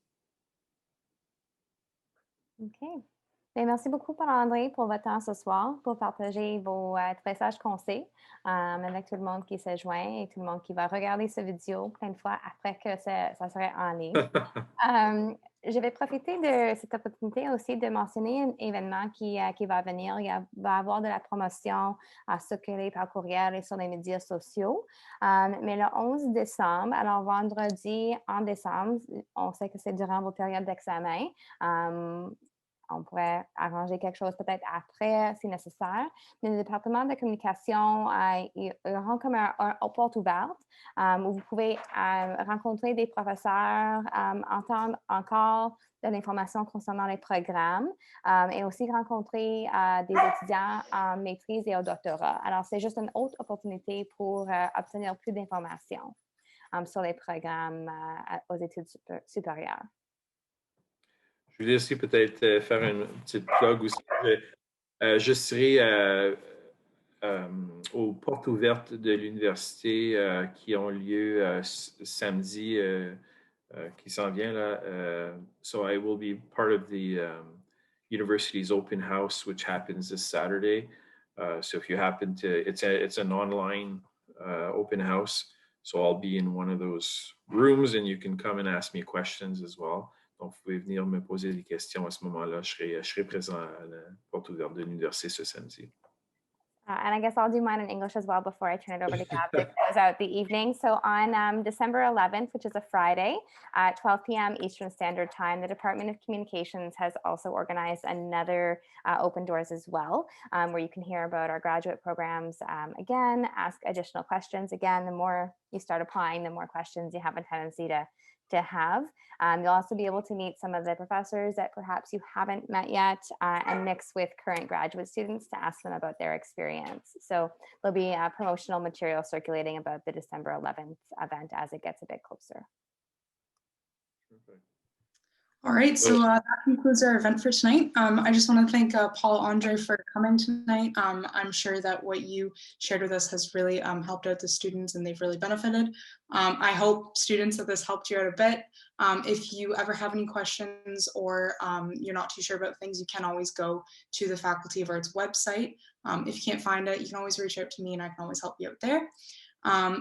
OK. Bien, merci beaucoup, Paul-André, pour votre temps ce soir, pour partager vos messages conseils avec tout le monde qui se joint et tout le monde qui va regarder cette vidéo plein de fois après que ça serait en ligne. Je vais profiter de cette opportunité aussi de mentionner un événement qui va venir. Il va y avoir de la promotion circulée par courriel et sur les médias sociaux. Mais le 11 décembre, alors vendredi en décembre, on sait que c'est durant vos périodes d'examen. On pourrait arranger quelque chose peut-être après si nécessaire. Mais le département de communication rend comme un porte ouverte où vous pouvez rencontrer des professeurs, entendre encore de l'information concernant les programmes et aussi rencontrer des étudiants en maîtrise et au doctorat. Alors, c'est juste une autre opportunité pour obtenir plus d'informations sur les programmes aux études supérieures. Je voulais aussi peut-être faire une petite plug aussi. Je serai aux portes ouvertes de l'université qui ont lieu samedi qui s'en vient là. So I will be part of the university's open house, which happens this Saturday. So if you happen to, it's an online open house. So I'll be in one of those rooms and you can come and ask me questions as well. Donc, vous pouvez venir me poser des questions à ce moment-là. Je serai présent à la porte ouverte de l'université ce samedi. And I guess I'll do mine in English as well before I turn it over to Gab to close out the evening. So on December 11th, which is a Friday at 12 p.m. Eastern Standard Time, the Department of Communications has also organized another open doors as well, where you can hear about our graduate programs. Again, ask additional questions. Again, the more you start applying, the more questions you have a tendency to have. You'll also be able to meet some of the professors that perhaps you haven't met yet and mix with current graduate students to ask them about their experience. So there'll be promotional material circulating about the December 11th event as it gets a bit closer. Perfect. All right, so that concludes our event for tonight. I just want to thank Paul-André for coming tonight. I'm sure that what you shared with us has really helped out the students and they've really benefited. I hope students that this helped you out a bit. If you ever have any questions or you're not too sure about things, you can always go to the Faculty of Arts website. If you can't find it, you can always reach out to me and I can always help you out there.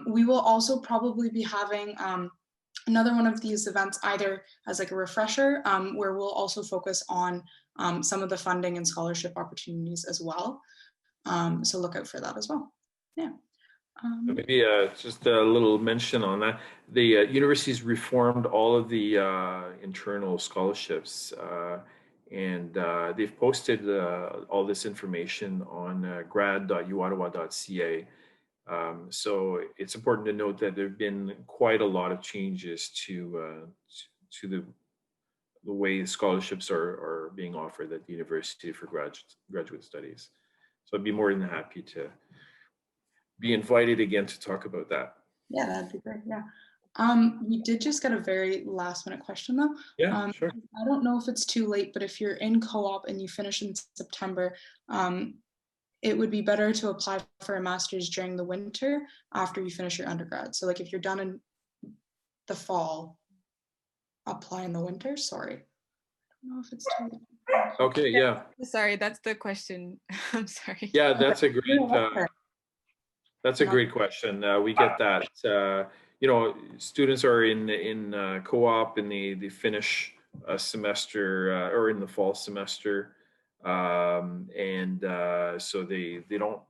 We will also probably be having another one of these events either as like a refresher where we'll also focus on some of the funding and scholarship opportunities as well. So look out for that as well. Yeah. Maybe just a little mention on that. The universities reformed all of the internal scholarships and they've posted all this information on grad.uottawa.ca. So it's important to note that there have been quite a lot of changes to the way scholarships are being offered at the University for Graduate Studies. So I'd be more than happy to be invited again to talk about that. Yeah, that'd be great. Yeah. We did just get a very last minute question though. Yeah, sure. I don't know if it's too late, but if you're in co-op and you finish in September, it would be better to apply for a master's during the winter after you finish your undergrad. So like if you're done in the fall, apply in the winter. Sorry. I don't know if it's too late. Okay, yeah. Sorry, that's the question. I'm sorry. Yeah, that's a great That's a great question. We get that. You know, students are in co-op and they finish a semester or in the fall semester, so they don't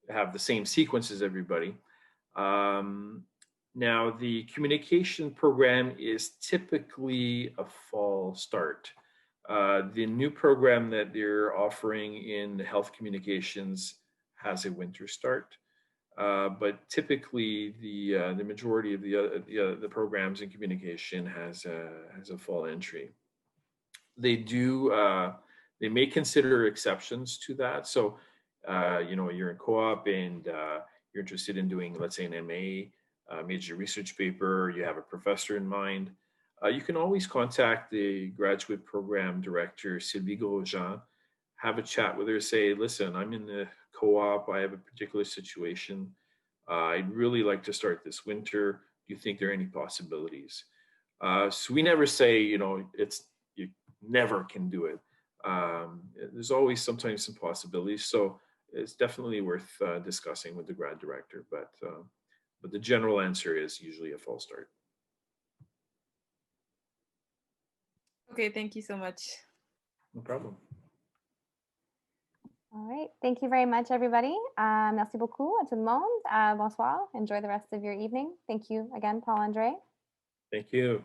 have the same sequence as everybody. Now, the communication program is typically a fall start. The new program that they're offering in health communications has a winter start. But typically, the majority of the programs in communication has a fall entry. They do they may consider exceptions to that. So, you know, you're in co-op and you're interested in doing, let's say, an MA, major research paper. You have a professor in mind. You can always contact the graduate program director, Sylvie Grosjean, have a chat with her, say, listen, I'm in the co-op, I have a particular situation. I'd really like to start this winter. Do you think there are any possibilities? So we never say, you know, you never can do it. There's always sometimes some possibilities. So it's definitely worth discussing with the grad director. But the general answer is usually a fall start. Okay, thank you so much. No problem. All right. Thank you very much, everybody. Merci beaucoup à tout le monde. Bonsoir. Enjoy the rest of your evening. Thank you again, Paul-André. Thank you.